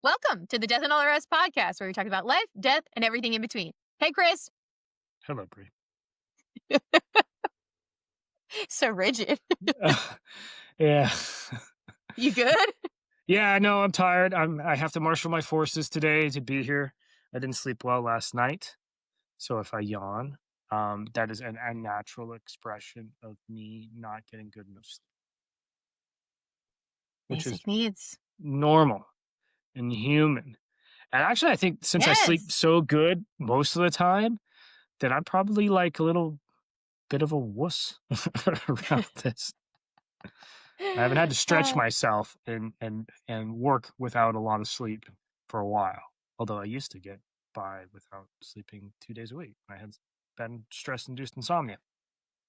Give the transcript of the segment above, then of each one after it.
Welcome to the Death and All the Rest podcast, where we talk about life, death, and everything in between. Hey, Chris. Hello, Brie. So rigid. Yeah. You good? Yeah, no, I'm tired. I have to marshal my forces today to be here. I didn't sleep well last night, so if I yawn, that is an unnatural expression of me not getting good enough sleep, which is Basic needs. normal and human. And actually, I think since I sleep Yes. so good most of the time, that I'm probably like a little bit of a wuss around this. I haven't had to stretch Uh, myself and work without a lot of sleep for a while. Although I used to get by without sleeping 2 days a week. I had been stress-induced insomnia.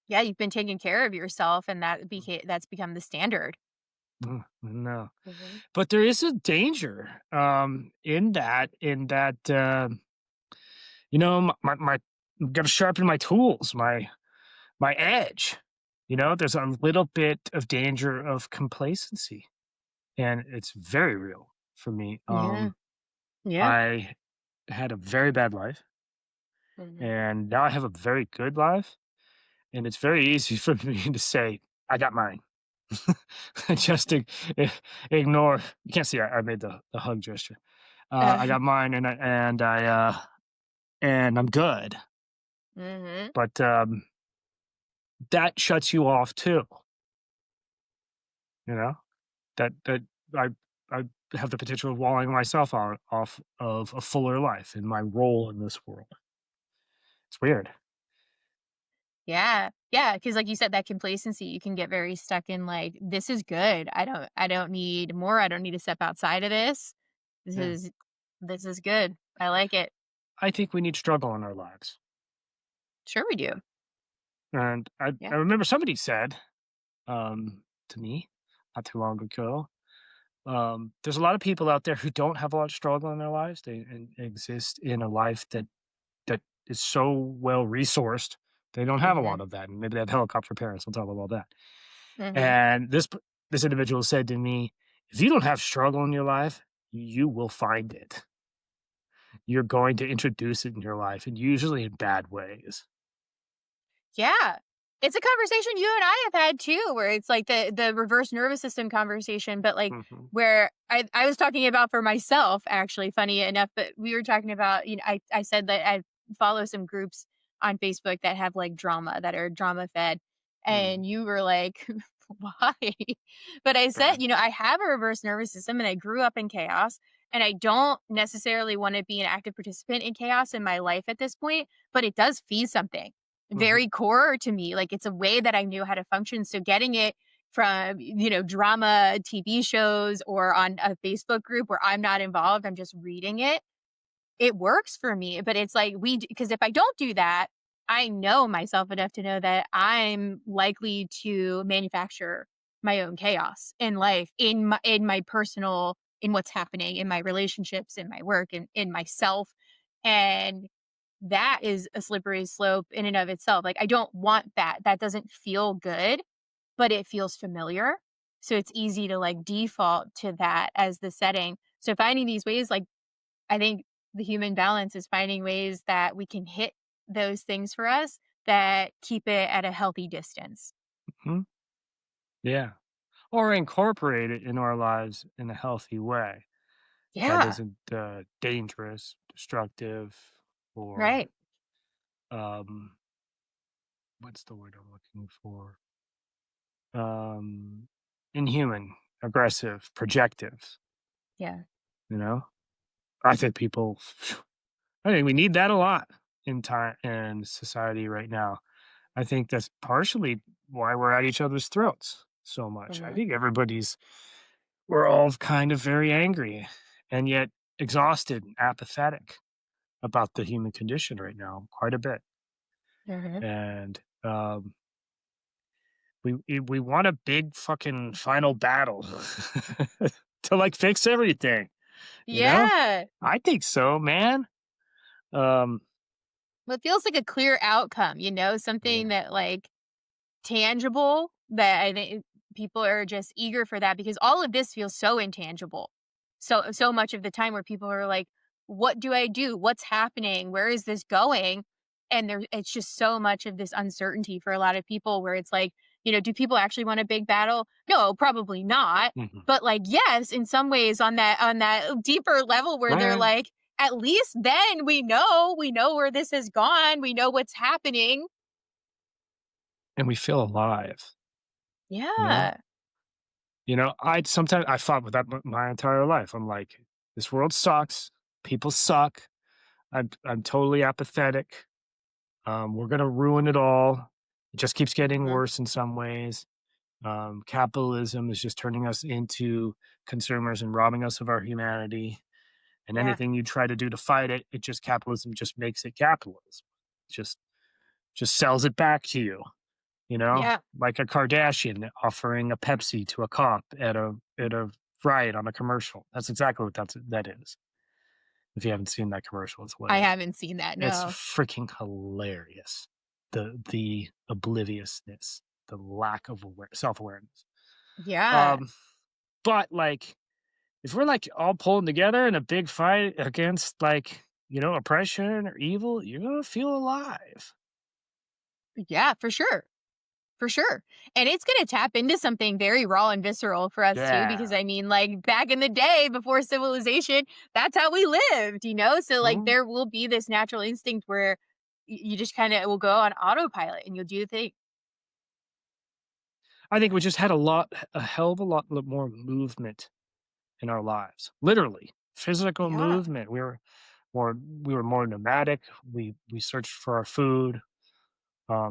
yeah, you've been taking care of yourself, and that's become the standard. No, Mhm. but there is a danger my got to sharpen my tools, my edge. There's a little bit of danger of complacency, and it's very real for me. Yeah. Yeah. I had a very bad life, Mhm. and now I have a very good life, and it's very easy for me to say, "I got mine." Just ignore. You can't see I made the hug gesture. I got mine, and I'm good. Mhm. But that shuts you off too. You know that I I have the potential of walling myself off of a fuller life in my role in this world. It's weird. Yeah. Yeah. Because, like you said, that complacency, you can get very stuck in like, this is good. I don't need more. I don't need to step outside of this. This Yeah. is this is good. I like it. I think we need struggle in our lives. Sure we do. And I Yeah. remember somebody said to me not too long ago, there's a lot of people out there who don't have a lot of struggle in their lives. They exist in a life that is so well resourced. They don't have a lot Mhm. of that. And maybe they have helicopter parents on top of all that. Mhm. And this individual said to me, if you don't have struggle in your life, you will find it. You're going to introduce it in your life, and usually in bad ways. Yeah. It's a conversation you and I have had too, where it's like the reverse nervous system conversation, but like Hmm. where I was talking about for myself, actually, funny enough, but we were talking about, I said that I follow some groups on Facebook that have like drama, that are drama fed. Mm. And you were like, why? But I said, Right. I have a reverse nervous system and I grew up in chaos. And I don't necessarily want to be an active participant in chaos in my life at this point, but it does feed something Hmm. very core to me. Like, it's a way that I knew how to function. So getting it from, drama TV shows or on a Facebook group where I'm not involved, I'm just reading it. It works for me, but it's like because if I don't do that, I know myself enough to know that I'm likely to manufacture my own chaos in life, in my personal, in what's happening in my relationships, in my work, in myself. And that is a slippery slope in and of itself. Like, I don't want that. That doesn't feel good, but it feels familiar. So it's easy to like default to that as the setting. So finding these ways, like, I think the human balance is finding ways that we can hit those things for us that keep it at a healthy distance. Hmm. Yeah. Or incorporate it in our lives in a healthy way that Yeah. isn't dangerous, destructive, or Right. um, what's the word I'm looking for? Um, inhuman, aggressive, projective. Yeah. You know, I think people. I think we need that a lot in time in society right now. I think that's partially why we're at each other's throats so much. I Hmm. think we're all kind of very angry and yet exhausted and apathetic about the human condition right now, quite a bit. Hmm. And we want a big fucking final battle to like fix everything. You know, Yeah. I think so, man. Um, Well, it feels like a clear outcome, something yeah. that like tangible, that I think people are just eager for that because all of this feels so intangible. so much of the time where people are like, "What do I do? What's happening? Where is this going?" And there it's just so much of this uncertainty for a lot of people where it's like, do people actually want a big battle? No, probably not. Mhm. But like, yes, in some ways on that deeper level where they're Right, like, at least then we know where this has gone, we know what's happening. and we feel alive, you know? Yeah. I sometimes I fought with that my entire life. I'm like, "This world sucks. People suck. I'm totally apathetic. We're gonna ruin it all. It just keeps getting Mhm. worse in some ways. Capitalism is just turning us into consumers and robbing us of our humanity. And Yeah. anything you try to do to fight it, capitalism just makes it capitalism. Just just sells it back to you, Yeah. like a Kardashian offering a Pepsi to a cop at a riot on a commercial. That's exactly what that is. If you haven't seen that commercial, I haven't seen that, it's no. freaking hilarious. The obliviousness, the lack of self-awareness. Yeah. Um, but like if we're like all pulling together in a big fight against like, oppression or evil, you're gonna feel alive. Yeah, for sure. For sure. And it's gonna tap into something very raw and visceral for us too, because Yeah. I mean, like back in the day before civilization, that's how we lived. So like Mhm. there will be this natural instinct where you just kind of will go on autopilot and you'll do the thing. I think we just had a hell of a lot more movement in our lives. Literally, physical Yeah. movement. We were more nomadic. We searched for our food.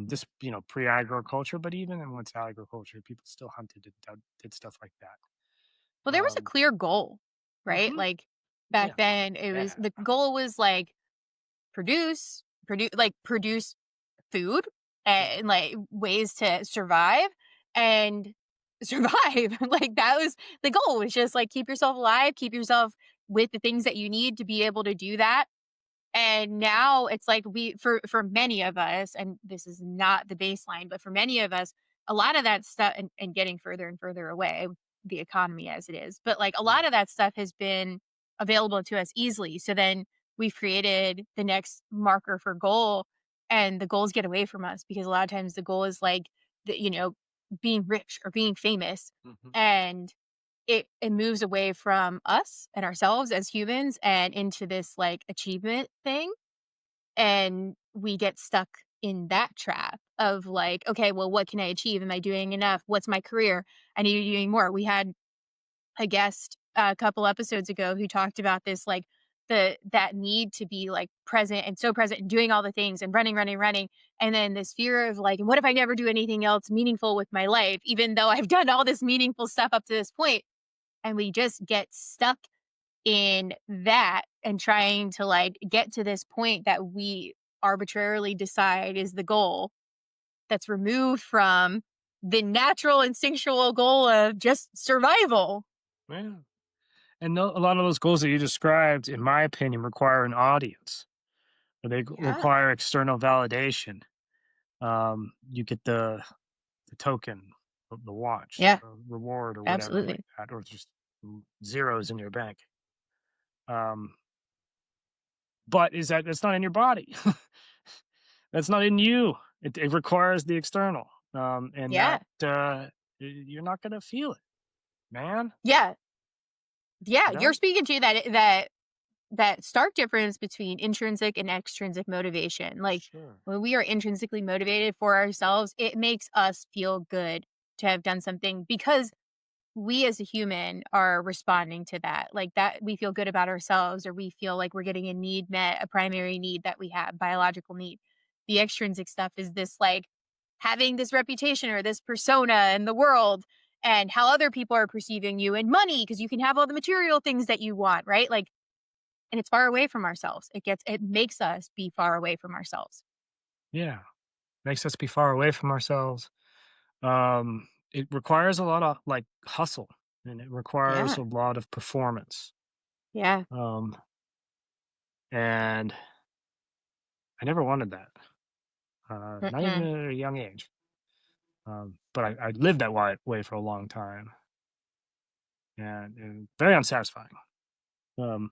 This pre-agriculture, but even in once agriculture, people still hunted and did stuff like that. Well, there was a Um, clear goal, right? mhm, Like back yeah, then it was yeah, the goal was like produce food yeah, and like ways to survive and survive. Like that was the goal was just like keep yourself alive, keep yourself with the things that you need to be able to do that. And now it's like we for many of us, and this is not the baseline, but for many of us, a lot of that stuff and getting further and further away, the economy as it is, but like a yeah, lot of that stuff has been available to us easily. So then we've created the next marker for goal and the goals get away from us because a lot of times the goal is like being rich or being famous. mhm, And it moves away from us and ourselves as humans and into this like achievement thing, and we get stuck in that trap of like, okay, well, what can I achieve? Am I doing enough? What's my career? I need to be doing more. We had a guest a couple episodes ago who talked about this, like that need to be like present and so present and doing all the things and running, running, running. And then this fear of like, and what if I never do anything else meaningful with my life, even though I've done all this meaningful stuff up to this point? And we just get stuck in that and trying to like get to this point that we arbitrarily decide is the goal that's removed from the natural instinctual goal of just survival. yeah. And a lot of those goals that you described, in my opinion, require an audience. Or they Yeah. require external validation. You get the token, the watch, Yeah, the reward, or whatever like absolutely. that, or just zeros in your bank. Um, but that's not in your body. That's not in you. It requires the external, and Yeah. you're not gonna feel it, man. Yeah. Yeah, You you're know? speaking to that stark difference between intrinsic and extrinsic motivation. Like Sure. when we are intrinsically motivated for ourselves, it makes us feel good to have done something because we as a human are responding to that. Like that we feel good about ourselves or we feel like we're getting a need met, a primary need that we have, biological need. The extrinsic stuff is this like having this reputation or this persona in the world and how other people are perceiving you and money because you can have all the material things that you want, right? Like and it's far away from ourselves. It makes us be far away from ourselves. Yeah, makes us be far away from ourselves. It requires a lot of like hustle, and it requires Yeah. a lot of performance. Yeah. Um, and I never wanted that, not even Mm-mm. at a young age. But I lived that way for a long time, and very unsatisfying. Um,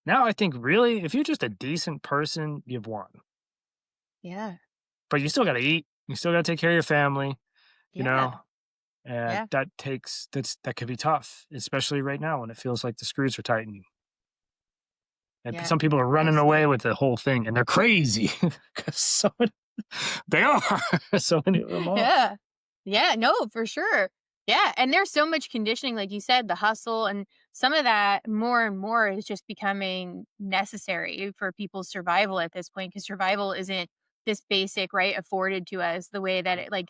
Now I think really, if you're just a decent person, you've won. Yeah. But you still gotta eat. You still gotta take care of your family, you Yeah. know? And Yeah. that could be tough, especially right now when it feels like the screws are tightening. And Yeah. some people are running away Absolutely. with the whole thing, and they're crazy 'cause they are. So many of them are. Yeah. Yeah, no, for sure. Yeah, and there's so much conditioning, like you said, the hustle, and some of that more and more is just becoming necessary for people's survival at this point, because survival isn't this basic right afforded to us the way that Mm, it like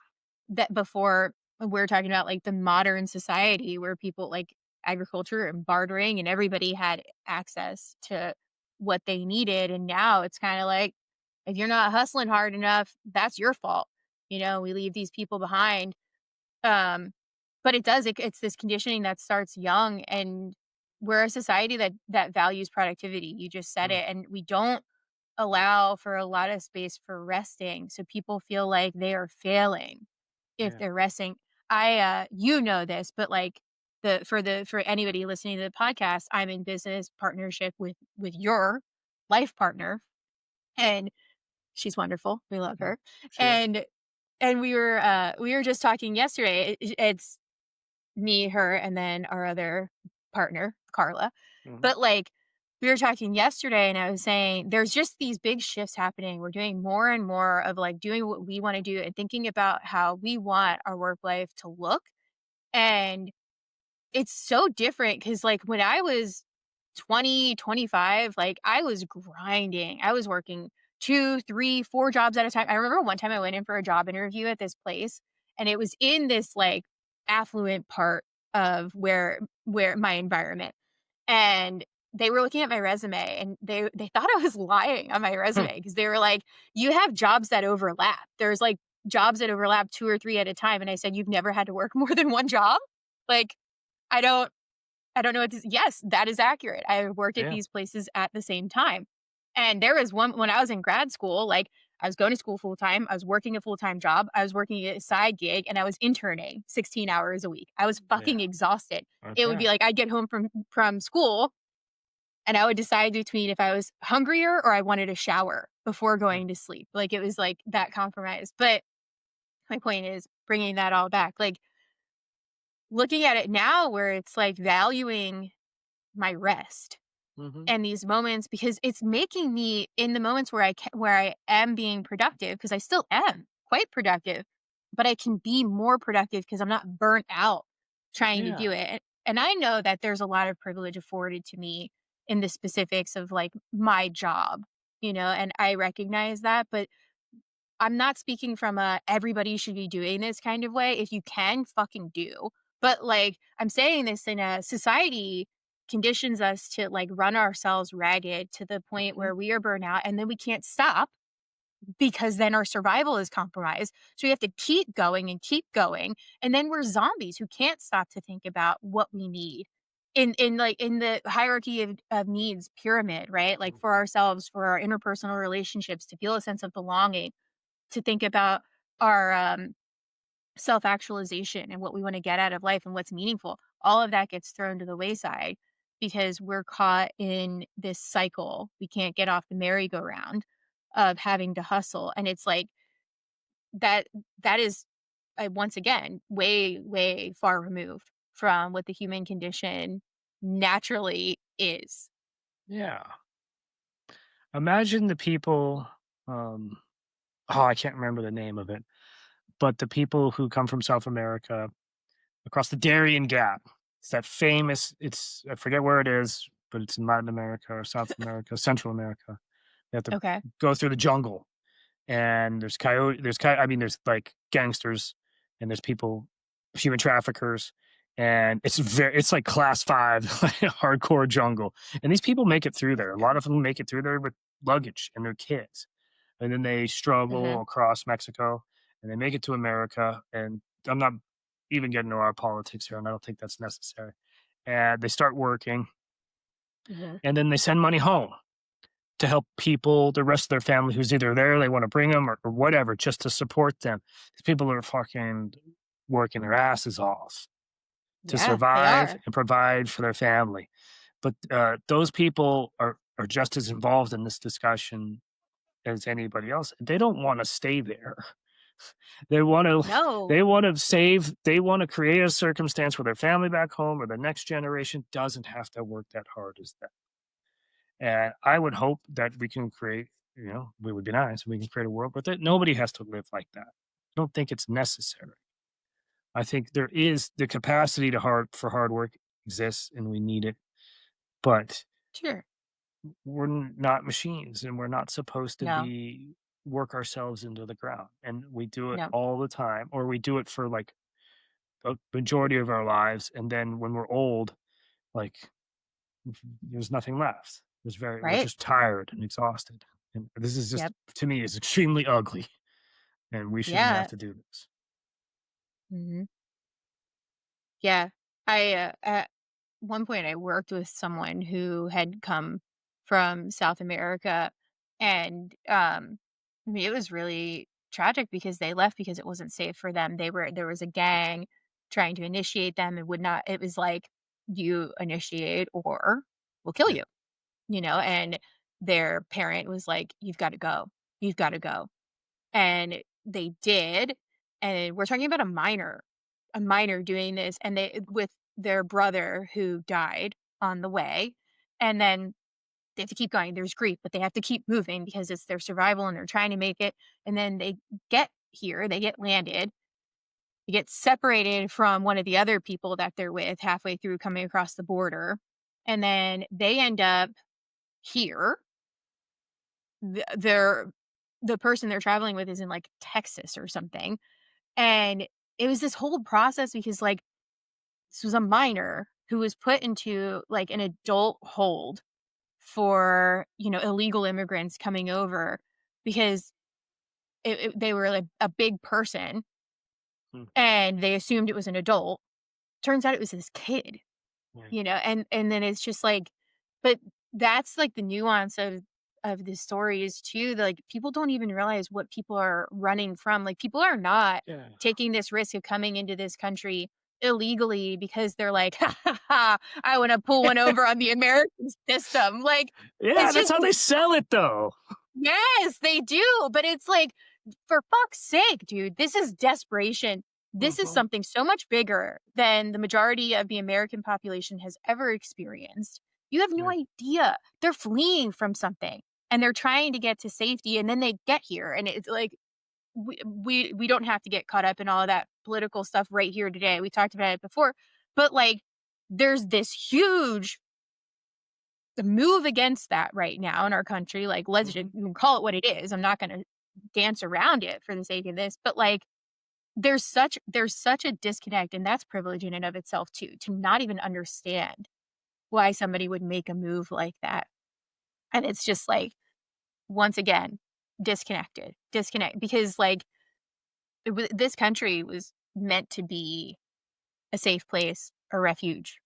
that before. We're talking about like the modern society where people like agriculture and bartering and everybody had access to what they needed, and now it's kind of like if you're not hustling hard enough, that's your fault. We leave these people behind. Um, but it's this conditioning that starts young, and we're a society that values productivity. You just said mm, it, and we don't allow for a lot of space for resting. So people feel like they are failing if yeah. they're resting. You know this, but like for anybody listening to the podcast, I'm in business partnership with your life partner, and she's wonderful. We love Mm, her. she is. And we were just talking yesterday. It's me, her, and then our other partner, Carla. Mhm. But like we were talking yesterday and I was saying there's just these big shifts happening. We're doing more and more of like doing what we want to do and thinking about how we want our work life to look. And it's so different because, like, when I was 20, 25, like, I was grinding. I was working 2, 3, 4 jobs at a time. I remember one time I went in for a job interview at this place, and it was in this, like, affluent part of where my environment. And they were looking at my resume, and they thought I was lying on my Hmm, resume because they were like, "You have jobs that overlap." There's, like, jobs that overlap 2 or 3 at a time, and I said, "You've never had to work more than 1 job?" Like, I don't I don't know what to yes, that is accurate. I worked at yeah, these places at the same time. And there was one when I was in grad school, like, I was going to school full time, I was working a full-time job, I was working a side gig, and I was interning 16 hours a week. I was yeah. fucking exhausted. It would Okay. be like I'd get home from school, and I would decide between if I was hungrier or I wanted a shower before Mm, going to sleep. Like, it was like that compromise. But my point is bringing that all back, like, looking at it now where it's, like, valuing my rest mhm. and these moments because it's making me in the moments where I am being productive because I still am quite productive, but I can be more productive because I'm not burnt out trying to Yeah. do it. And I know that there's a lot of privilege afforded to me in the specifics of like my job, and I recognize that, but I'm not speaking from a everybody should be doing this kind of way. If you can, fucking do. But like I'm saying this in a society conditions us to like run ourselves ragged to the point Mhm. where we are burnt out and then we can't stop because then our survival is compromised. So we have to keep going and keep going. And then we're zombies who can't stop to think about what we need. In the hierarchy of needs pyramid, right? Like for Mhm. ourselves, for our interpersonal relationships, to feel a sense of belonging, to think about our self actualization and what we want to get out of life and what's meaningful. All of that gets thrown to the wayside because we're caught in this cycle. We can't get off the merry-go-round of having to hustle. And it's like that, that is, once again, way, way far removed from what the human condition naturally is. Yeah. Imagine the people, um I can't remember the name of it, but the people who come from South America across the Darien Gap. It's that famous I forget where it is, but it's in Latin America or South America, Central America. They have to Okay. go through the jungle, and I mean, there's, like, gangsters, and there's people human traffickers, and it's like class 5, like, hardcore jungle, and these people make it through there. A lot of them make it through there with luggage and their kids, and then they Hmm. struggle across Mexico, and they make it to America, and I'm not even getting into our politics here, and I don't think that's necessary, and they start working, Hmm. and then they send money home to help people, the rest of their family who's either there, they want to bring them or whatever, just to support them. These people are fucking working their asses off to Yeah, they survive are. and provide for their family. but, those people are just as involved in this discussion as anybody else. They don't wanna stay there. They wanna No. they wanna create a circumstance where their family back home or the next generation doesn't have to work that hard as them. And I would hope that we can create, it would be nice, we can create a world with it. Nobody has to live like that. I don't think it's necessary. I think there is the capacity for hard work exists and we need it, but Sure. not machines and we're not supposed to No. be work ourselves into the ground. And we do it No. all the time, or we do it for like a majority of our lives. And then when we're old, like there's nothing left. We're Right? just tired and exhausted. And this is just, Yep. to me, is extremely ugly. And we shouldn't have Yeah. to do this. Mhm. Yeah. At one point, I worked with someone who had come from South America, and, I mean, it was really tragic because they left because it wasn't safe for them. There was a gang trying to initiate them and would not it was like, "You initiate or we'll kill Yeah. you," and their parent was like, "You've gotta go. You've gotta go." And they did, and we're talking about a minor doing this, and they with their brother who died on the way, and then they have to keep going. There's grief, but they have to keep moving because it's their survival and they're trying to make it, and then they get here, they get landed, they get separated from one of the other people that they're with halfway through coming across the border, and then they end up here. The person they're traveling with is in, like, Texas or something. And it was this whole process because, like, this was a minor who was put into, like, an adult hold for, illegal immigrants coming over because they were, like, a big person, Mm, and they assumed it was an adult. Turns out it was this kid. yeah. And then it's just like but that's, like, the nuance of the stories too, like, people don't even realize what people are running from, like, people are not Yeah. taking this risk of coming into this country illegally because they're like, "Ha, ha, ha, I wanna pull one over on the American system," like, Yeah, it's that's just how they sell it though. yes, they do, but it's like, for fuck's sake, dude, this is desperation. This is Mhm. something so much bigger than the majority of the American population has ever experienced. You have no Yeah. idea. They're fleeing from something and they're trying to get to safety and then they get here and it's like we don't have to get caught up in all of that political stuff right here today. We talked about it before, but like there's this huge the move against that right now in our country, like, let's just Mhm. call it what it is. I'm not gonna dance around it for the sake of this, but, like, there's such a disconnect, and that's privilege in and of itself too, to not even understand why somebody would make a move like that. And it's just, like, once again, disconnect because, like, this country was meant to be a safe place, a refuge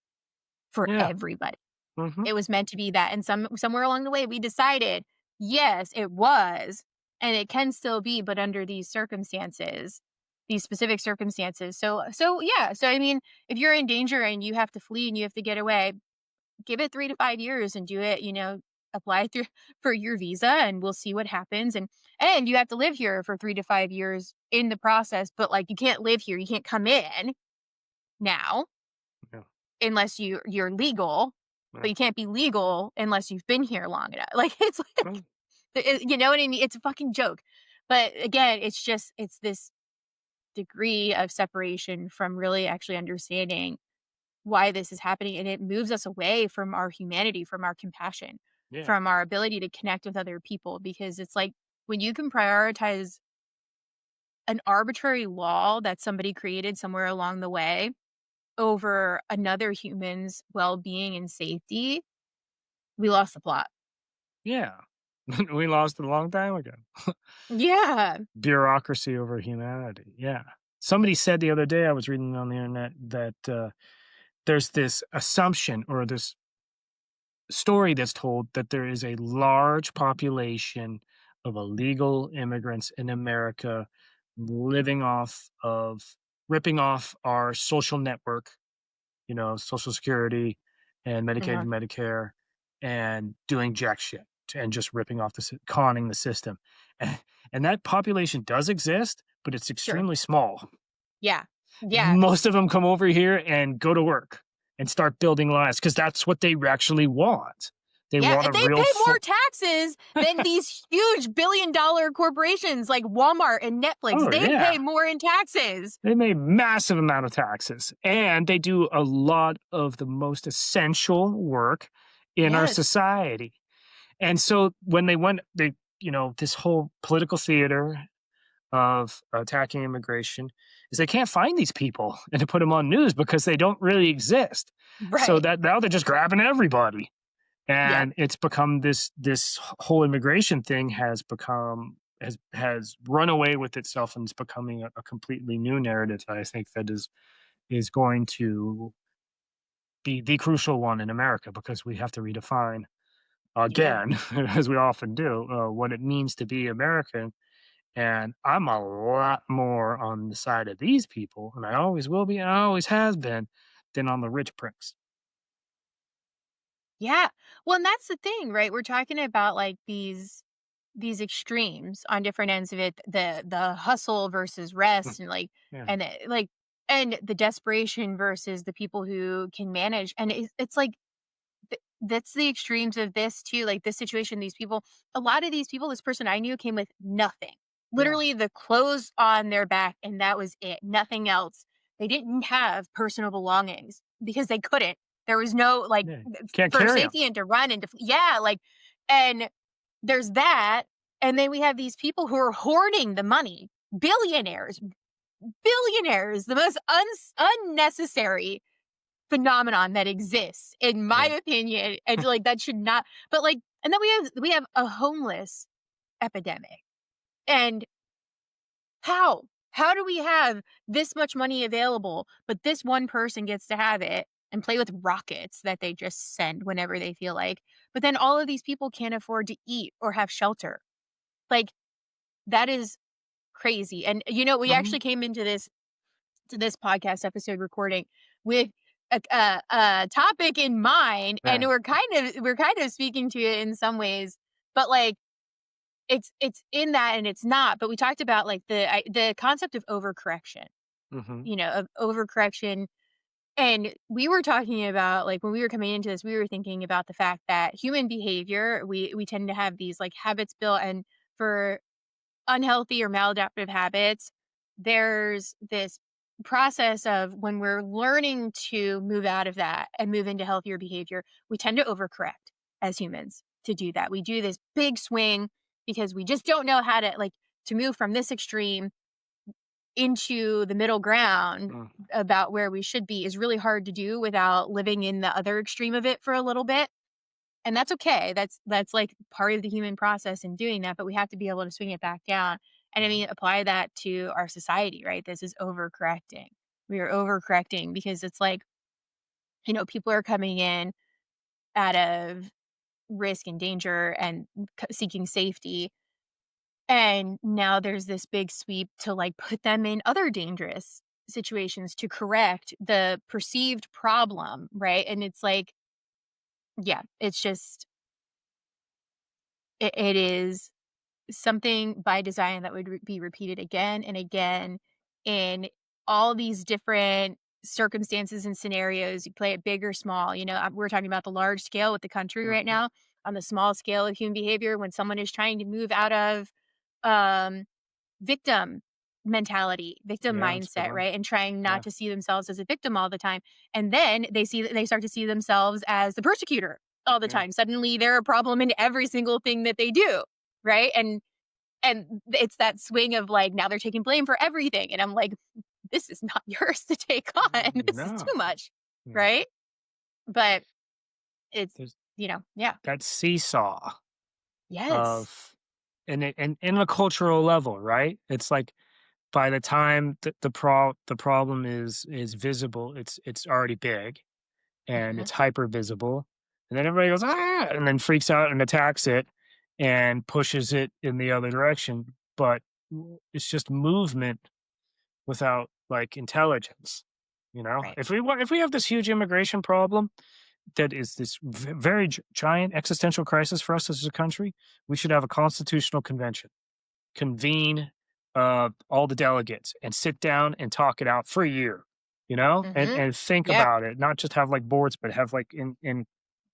for Yeah. everybody. Mhm. It was meant to be that, and somewhere along the way, we decided, yes, it was, and it can still be, but under these circumstances, these specific circumstances. Yeah, so I mean, if you're in danger and you have to flee and you have to get away, give it 3 to 5 years and do it, apply through for your visa and we'll see what happens, and you have to live here for 3 to 5 years in the process, but, like, you can't live here, you can't come in now Yeah. unless you're legal, but Yeah. you can't be legal unless you've been here long enough. Like, it's like Mm, you know what I mean? It's a fucking joke. But again, it's this degree of separation from really actually understanding why this is happening, and it moves us away from our humanity, from our compassion, yeah. from our ability to connect with other people because it's like when you can prioritize an arbitrary law that somebody created somewhere along the way over another human's well-being and safety, we lost the plot. Yeah. We lost it a long time ago. Yeah. Bureaucracy over humanity. Yeah. Somebody said the other day, I was reading on the internet that, there's this assumption or this story that's told that there is a large population of illegal immigrants in America living off of ripping off our social network, Social Security, and Medicaid Uh-huh. and Medicare and doing jack shit and just ripping off conning the system. And, and that population does exist, but it's Sure. extremely small. Yeah. Yeah. Most of them come over here and go to work and start building lives because that's what they actually want. They Yeah, want and a they real pay more full. taxes than these huge billion-dollar corporations like Walmart and Netflix. Oh They yeah, pay more in taxes. they made massive amount of taxes, and they do a lot of the most essential work in our Yes. society. And so when they this whole political theater of attacking immigration is they can't find these people and to put them on news because they don't really exist. So Right. that now they're just grabbing everybody, Yep. and it's become this whole immigration thing has run away with itself, and it's becoming a completely new narrative that I think that is going to be the crucial one in America because we have to redefine Yeah. again, as we often do, what it means to be American. And I'm a lot more on the side of these people, and I always will be, and I always has been, than on the rich pricks. Yeah. Well, and that's the thing, right? We're talking about like these extremes on different ends of it, the hustle versus Mm, rest and like yeah, and like and the desperation versus the people who can manage. And it's like that's the extremes of this too. Like this situation, these people, a lot of these people, this person I knew came with nothing. yeah, Literally the clothes on their back, and that was it. Nothing else. They didn't have personal belongings because they couldn't. There was no like yeah. Can't for carry them. safety and to run and to yeah, like and there's that. And then we have these people who are hoarding the money, billionaires, billionaires, the most unnecessary phenomenon that exists, in my Yeah. opinion, and like that should not. But like, and then we have a homeless epidemic, and how do we have this much money available, but this one person gets to have it and play with rockets that they just send whenever they feel like, but then all of these people can't afford to eat or have shelter. Like that is crazy. And we Mhm. actually came into this podcast episode recording with a topic in mind, and Yeah. we're kind of speaking to it in some ways, but like it's in that and it's not. But we talked about like the concept of overcorrection, Mhm. of overcorrection. And we were talking about like when we were coming into this, we were thinking about the fact that human behavior, we tend to have these like habits built, and for unhealthy or maladaptive habits, there's this process of when we're learning to move out of that and move into healthier behavior, we tend to overcorrect as humans to do that. We do this big swing because we just don't know how to move from this extreme into the middle ground Mm, about where we should be is really hard to do without living in the other extreme of it for a little bit. And that's okay. That's, like, part of the human process in doing that, but we have to be able to swing it back down. And I mhm, mean, apply that to our society, right? This is overcorrecting. We are overcorrecting because it's like, people are coming in out of risk and danger and seeking safety. And now there's this big sweep to, like, put them in other dangerous situations to correct the perceived problem, right? And it's like, yeah, it's just it is something by design that would be repeated again and again in all these different circumstances and scenarios. You play it big or small. We're talking about the large scale with the country right mhm. now. On the small scale of human behavior, when someone is trying to move out of um, victim mentality, victim Yeah, that's a good mindset, one. right? And trying not Yeah, to see themselves as a victim all the time. And then they start to see themselves as the persecutor all the yeah. time. Suddenly they're a problem in every single thing that they do, right? And it's that swing of like now they're taking blame for everything. And I'm like, this is not yours to take on. This is No. too much, Yeah. right? But it's, There's yeah. that seesaw Yes. of and in a cultural level, right? It's like by the time the problem is visible, it's already big and Mhm. it's hyper visible. And then everybody goes, ah, and then freaks out and attacks it and pushes it in the other direction. But it's just movement without like intelligence. Right. If we have this huge immigration problem, that is this very giant existential crisis for us as a country, we should have a constitutional convention, convene all the delegates and sit down and talk it out for a year, Mhm. and think Yep. about it, not just have like boards, but have like in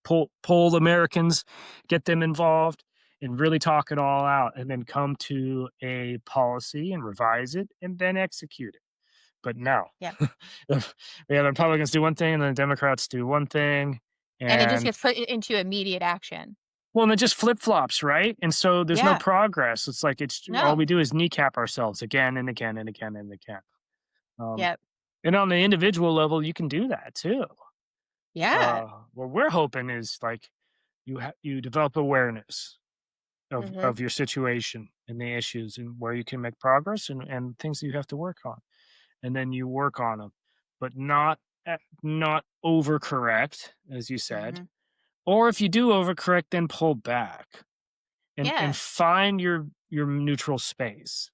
pull Americans, get them involved and really talk it all out and then come to a policy and revise it and then execute it. But no, Yep. yeah, the Republicans do one thing and the Democrats do one thing. And it just And gets put into immediate action. well, and it just flip flops, right? And so there's no Yeah. progress. It's like it's all No. we do is kneecap ourselves again and again and again and again. Um, Yep. and on the individual level, you can do that too. Yeah. What we're hoping is like you develop awareness Mhm. of your situation and the issues and where you can make progress and things that you have to work on, and then you work on them, but not overcorrect, as you said, Mhm. or if you do overcorrect, then pull back and Yeah. find your neutral space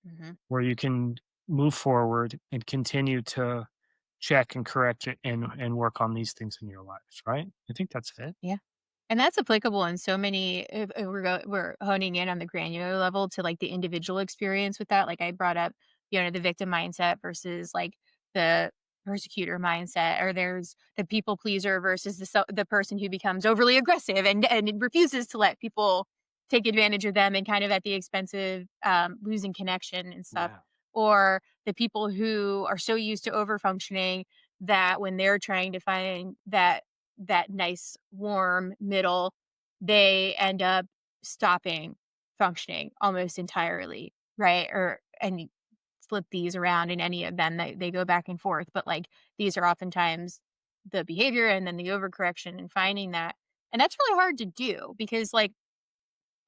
Mhm. where you can move forward and continue to check and correct it and work on these things in your life, right? I think that's it. Yeah. And that's applicable in so many if we're honing in on the granular level to, like, the individual experience with that, like, I brought up, the victim mindset versus, like, the persecutor mindset, or there's the people pleaser versus the person who becomes overly aggressive and refuses to let people take advantage of them and kind of at the expense of, losing connection and stuff, Yeah. or the people who are so used to over functioning that when they're trying to find that nice warm middle, they end up stopping functioning almost entirely, right? Or and you flip these around in any of them, they go back and forth, but like these are oftentimes the behavior and then the overcorrection and finding that. And that's really hard to do because like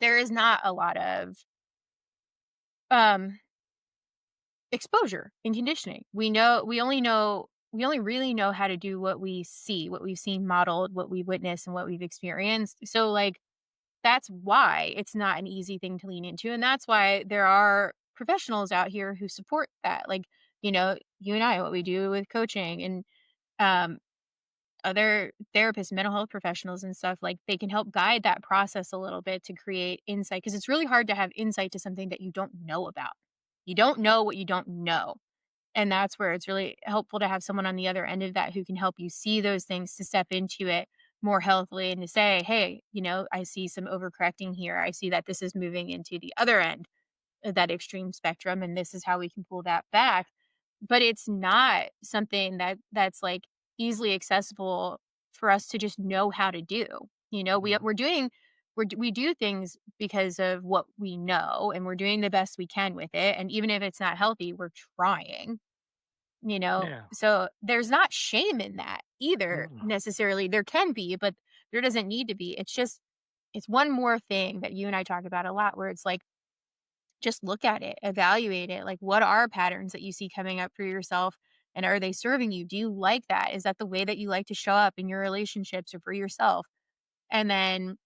there is not a lot of um exposure in conditioning. We only really know how to do what we see, what we've seen modeled, what we witness and what we've experienced. So like that's why it's not an easy thing to lean into, and that's why there are professionals out here who support that. Like, you and I, what we do with coaching and um, other therapists, mental health professionals, and stuff, like they can help guide that process a little bit to create insight because it's really hard to have insight to something that you don't know about. You don't know what you don't know. And that's where it's really helpful to have someone on the other end of that who can help you see those things to step into it more healthily and to say, hey, I see some overcorrecting here. I see that this is moving into the other end of that extreme spectrum and this is how we can pull that back. But it's not something that's like easily accessible for us to just know how to do. Mhm. We do things because of what we know and we're doing the best we can with it. And even if it's not healthy, we're trying. Yeah. So there's not shame in that either Mm. necessarily. There can be, but there doesn't need to be. It's one more thing that you and I talk about a lot where it's like, just look at it, evaluate it. Like, what are patterns that you see coming up for yourself? And are they serving you? Do you like that? Is that the way that you like to show up in your relationships or for yourself? And then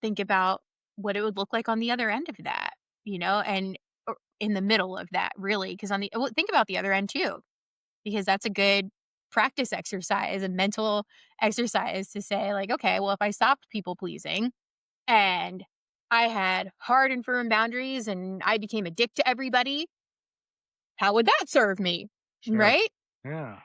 think about what it would look like on the other end of that, and or in the middle of that, really. Because think about the other end too because that's a good practice exercise, a mental exercise to say, like, okay, well, if I stopped people pleasing and I had hard and firm boundaries and I became a dick to everybody, how would that serve me? Sure. Right? Yeah.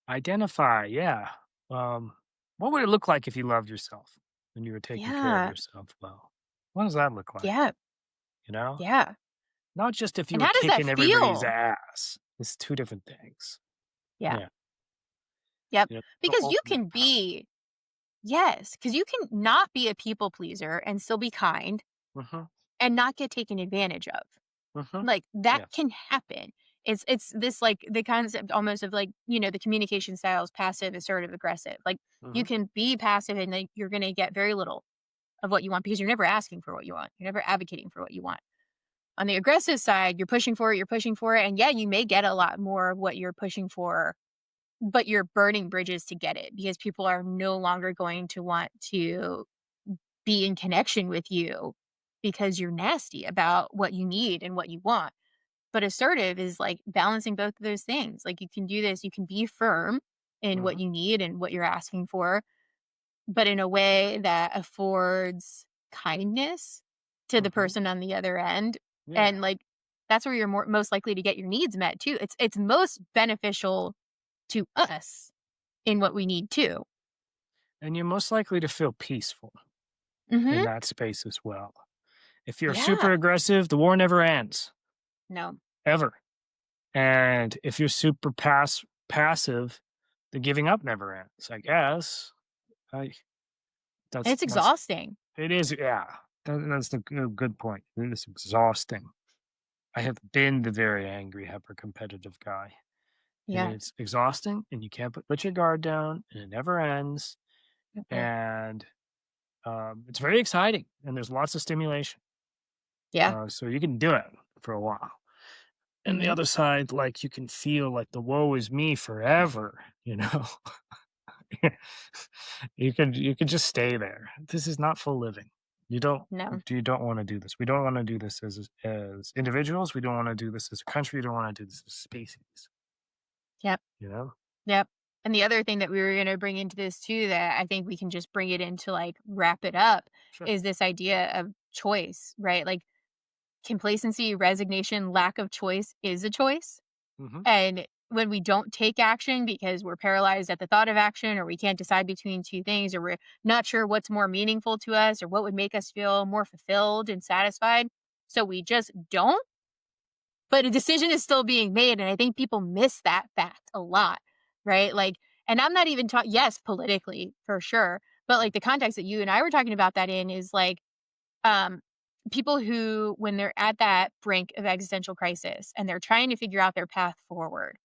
Identify, yeah. Um, what would it look like if you loved yourself and you were taking care of Yeah. yourself well? What does that look like? Yeah. You know? Yeah. Not just if you And were how does that kicking everybody's feel? ass. It's two different things. Yeah. Yeah. Yep. The Because you ultimate can power. be, yes, because you can not be a people pleaser and still be kind Mhm. and not get taken advantage of. Mhm. Like, that Yes. can happen. It's this, like, the concept almost of, like, the communication styles, passive, assertive, aggressive. Like, you Mhm. can be passive and, like, you're gonna get very little of what you want because you're never asking for what you want. You're never advocating for what you want. On the aggressive side, you're pushing for it, and yeah, you may get a lot more of what you're pushing for, but you're burning bridges to get it because people are no longer going to want to be in connection with you because you're nasty about what you need and what you want. But assertive is like balancing both of those things. Like you can do this, you can be firm in what Mhm. you need and what you're asking for, but in a way that affords kindness to the Mhm. person on the other end. Yeah. And like that's where you're most likely to get your needs met too. It's most beneficial to us in what we need too. And you're most likely to feel peaceful in Mhm. that space as well. If you're super Yeah. aggressive, the war never ends, No. ever. And if you're super passive, the giving up never ends, I guess. I It's that's exhausting. it is, yeah. That's the good point. It is exhausting. I have been the very angry, hyper competitive guy. And Yeah. it's exhausting and you can't put your guard down and it never ends. Mhm. And it's very exciting and there's lots of stimulation. Yeah. So you can do it for a while. And the Mhm. other side, like you can feel like the woe is me forever, you know. You could just stay there. This is not full living. You don't No. you don't want to do this. We don't want to do this as individuals. We don't want to do this as a country. We don't want to do this as a species. Yep. You know? Yep. And the other thing that we were gonna bring into this too that I think we can just bring it into, like, wrap it up, Sure. is this idea of choice, right? Like, complacency, resignation, lack of choice is a choice. Hmm. And when we don't take action because we're paralyzed at the thought of action, or we can't decide between 2 things, or we're not sure what's more meaningful to us or what would make us feel more fulfilled and satisfied, so we just don't, but a decision is still being made, and I think people miss that fact a lot, right? Like, and I'm not even talking, yes, politically, for sure, but, like, the context that you and I were talking about that in is, like, um, people who, when they're at that brink of existential crisis and they're trying to figure out their path forward,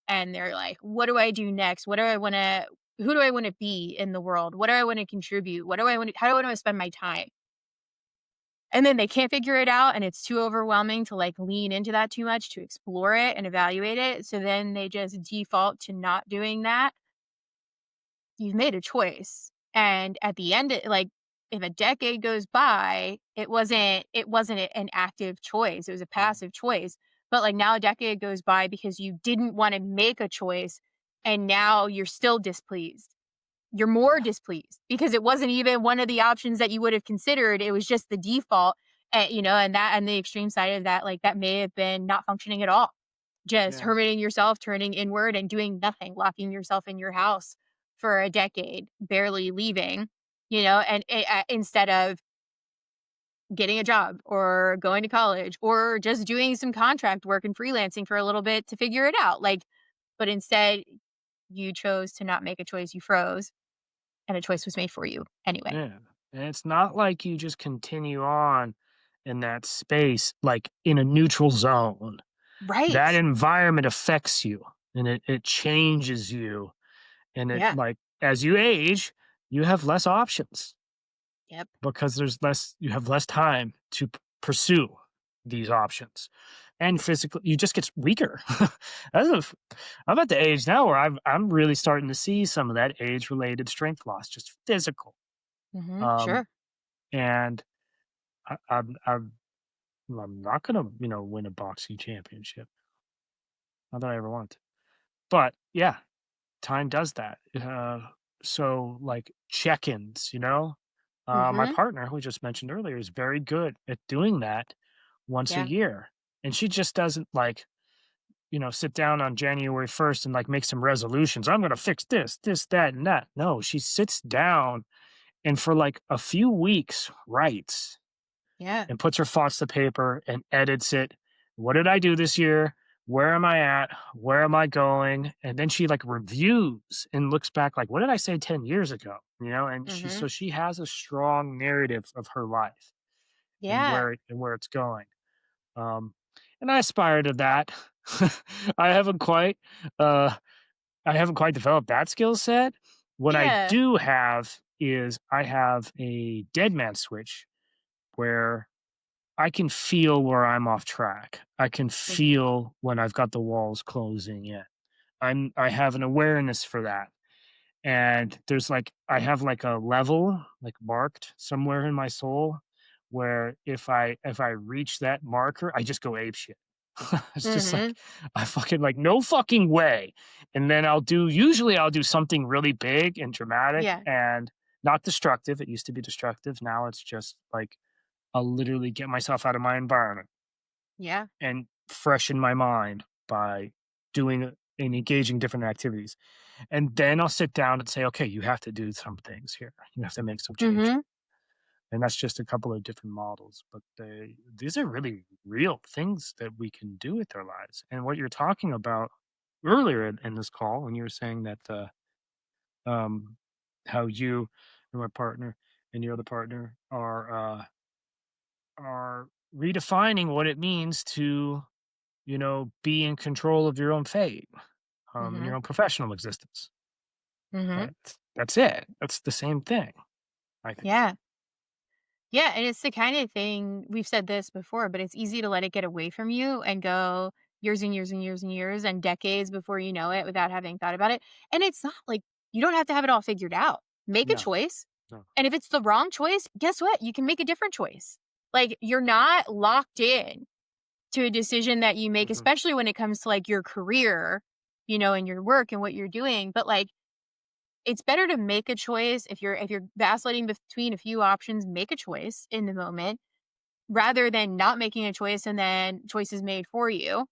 and they're like, "What do I do next? What do I wanna Who do I wanna be in the world? What do I wanna contribute? What do I wanna How do I wanna spend my time?" And then they can't figure it out, and it's too overwhelming to, like, lean into that too much to explore it and evaluate it, so then they just default to not doing that. You've made a choice, and at the end, like, if a decade goes by, it wasn't an active choice, it was a passive choice, but, like, now a decade goes by because you didn't wanna make a choice, and now you're still displeased. You're more Yeah. displeased because it wasn't even one of the options that you would have considered, it was just the default, and that, and the extreme side of that, like, that may have been not functioning at all. Just Yeah. hermiting yourself, turning inward, and doing nothing, locking yourself in your house for a decade, barely leaving, and instead of getting a job or going to college or just doing some contract work and freelancing for a little bit to figure it out. Like, but instead, you chose to not make a choice, you froze, and a choice was made for you anyway. Yeah. And it's not like you just continue on in that space, like in a neutral zone. That Right. environment affects you and it changes you. And it Yeah. like as you age, you have less options Yep. because you have less time to pursue these options. And physically, you just get weaker. As of, I'm at the age now where I'm really starting to see some of that age related strength loss, just physical. Um, Sure. and I'm not gonna, win a boxing championship. Not that I ever want to. But yeah, time does that. So like check-ins, my hmm partner, who we just mentioned earlier, is very good at doing that once a Yeah. year. And she just doesn't like, sit down on January 1st and like make some resolutions. I'm gonna fix this, that, and that. No, she sits down and for like a few weeks writes Yeah. and puts her thoughts to paper and edits it. What did I do this year? Where am I at? Where am I going? And then she like reviews and looks back like, what did I say 10 years ago? And hmm she has a strong narrative of her life and Yeah. where it's going. Um, and I aspire to that. I haven't quite uh I haven't quite developed that skill set. What I Yeah. do have is I have a dead man switch where I can feel where I'm off track. I can hmm feel when I've got the walls closing in. I have an awareness for that. And there's like I have like a level like marked somewhere in my soul where if I reach that marker, I just go ape shit. It's just like, Mhm. I fucking like, "No fucking way." And then I'll do something really big and dramatic Yeah. and not destructive. It used to be destructive, now it's just like, I'll literally get myself out of my environment Yeah. and freshen my mind by doing and engaging different activities. And then I'll sit down and say, "Okay, you have to do some things here. You have to make some changes." Mhm. And that's just a couple of different models, but these are really real things that we can do with our lives. And what you're talking about earlier in this call, when you were saying that um, how you and my partner and your other partner are redefining what it means to, be in control of your own fate, in your Mhm. own professional existence. Mhm. That's it. That's the same thing, I think. Yeah. Yeah, and it's the kind of thing we've said this before, but it's easy to let it get away from you and go years and years and years and years and decades before you know it without having thought about it. And it's not like you don't have to have it all figured out. Make a No, choice. no. And if it's the wrong choice, guess what? You can make a different choice. Like you're not locked in to a decision that you make, Hmm. especially when it comes to like your career, and your work and what you're doing. But like it's better to make a choice if you're vacillating between a few options, make a choice in the moment rather than not making a choice and then choices made for you.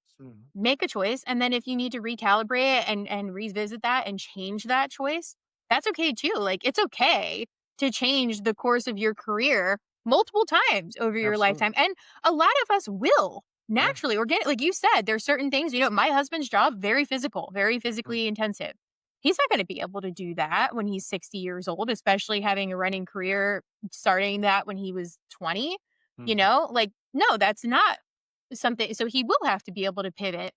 Make a choice, and then if you need to recalibrate and revisit that and change that choice, that's okay too. Like, it's okay to change the course of your career multiple times over your Absolutely. lifetime, and a lot of us will Yeah. naturally organic like you said, there's certain things, my husband's job, very physical, very Mm, physically intensive. He's not gonna be able to do that when he's 60 years old, especially having a running career, starting that when he was 20, mhm. Like, no, that's not something, so he will have to be able to pivot.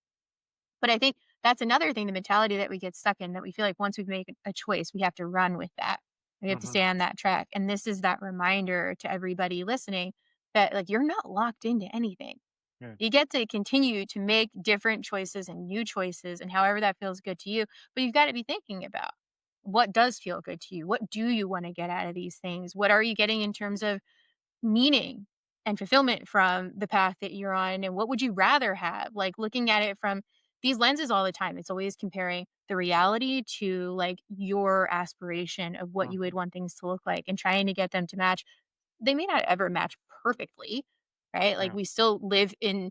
But I think that's another thing, the mentality that we get stuck in, that we feel like once we've made a choice, we have to run with that. We have to Mhm. stay on that track. And this is that reminder to everybody listening that like you're not locked into anything. Yeah. You get to continue to make different choices and new choices and however that feels good to you. But you've got to be thinking about what does feel good to you? What do you want to get out of these things? What are you getting in terms of meaning and fulfillment from the path that you're on, and what would you rather have, like looking at it from these lenses all the time. It's always comparing the reality to like your aspiration of what you would Mhm. want things to look like and trying to get them to match. They may not ever match perfectly, right? Like Yeah. we still live in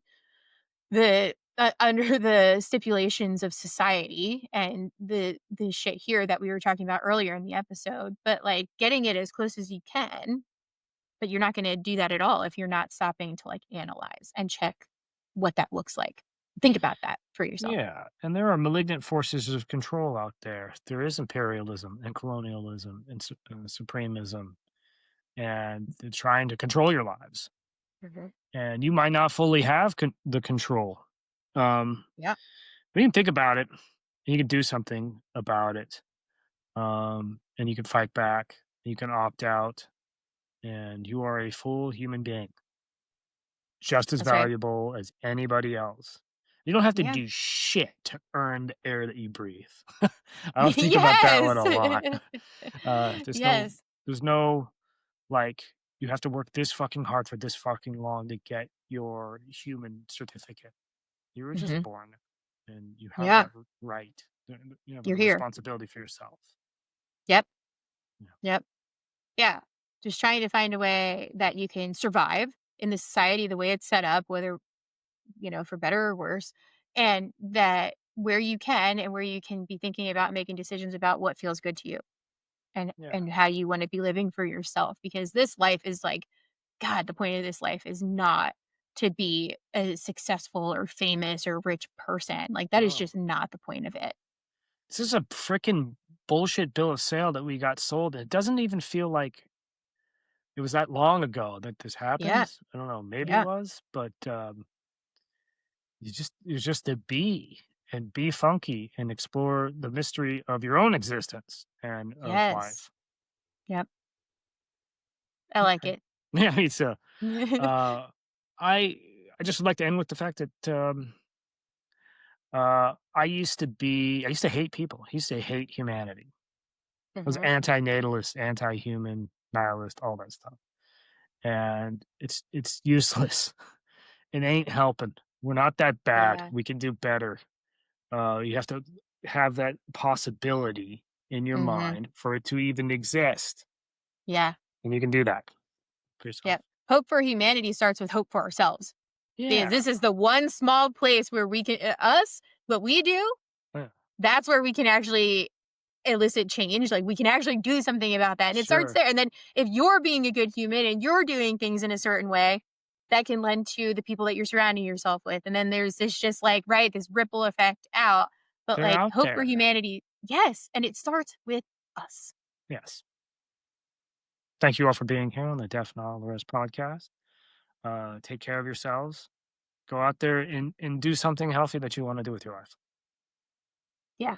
the under the stipulations of society and the shit here that we were talking about earlier in the episode, but like getting it as close as you can, but you're not gonna do that at all if you're not stopping to, like, analyze and check what that looks like. Think about that for yourself. Yeah, and there are malignant forces of control out there. There is imperialism and colonialism and supremism, and they're trying to control your lives. Mhm. And you might not fully have the control. Um, Yeah. but you can think about it. You can do something about it. And you can fight back. You can opt out, and you are a full human being, just as That's right. valuable as anybody else. You don't have to Yeah. do shit to earn the air that you breathe. I don't think about that one Yes. a lot. There's no Yes. there's no, like, you have to work this fucking hard for this fucking long to get your human certificate. You were just Mhm. born, and you have Yeah. that right. You have a You're here. responsibility for yourself. Yep. Yeah. Yep. Yeah. Just trying to find a way that you can survive in the society the way it's set up, whether, for better or worse, and that where you can and where you can be thinking about making decisions about what feels good to you. and Yeah. and how you want to be living for yourself, because this life is like, god, the point of this life is not to be a successful or famous or rich person. Like that is No. just not the point of it. This is a freaking bullshit bill of sale that we got sold. It doesn't even feel like it was that long ago that this Yeah. happened. I don't know, maybe it Yeah. was, but, you just to be and be funky and explore the mystery of your own existence and of Yes. life. Yep. I like Okay. it. Yeah, me too. Uh, I I just would like to end with the fact that, I used to hate people. I used to hate humanity. I was Hmm. anti-natalist, anti-human, nihilist, all that stuff. And it's useless. It ain't helping. We're not that bad. Yeah. We can do better. You have to have that possibility in your Mhm. mind for it to even exist, Yeah. and you can do that for yourself. Yep. Hope for humanity starts with hope for ourselves. Because Yeah. this is the one small place where we can us, what we do, Yeah. that's where we can actually elicit change. Like we can actually do something about that. And it starts Sure. there. And then if you're being a good human and you're doing things in a certain way, that can lend to the people that you're surrounding yourself with. And then there's this just like, right, this ripple effect out. But They're like out hope for there. humanity, yes. And it starts with us. Yes. Thank you all for being here on the Deaf Novelist podcast. Take care of yourselves. Go out there and do something healthy that you want to do with your life. Yeah.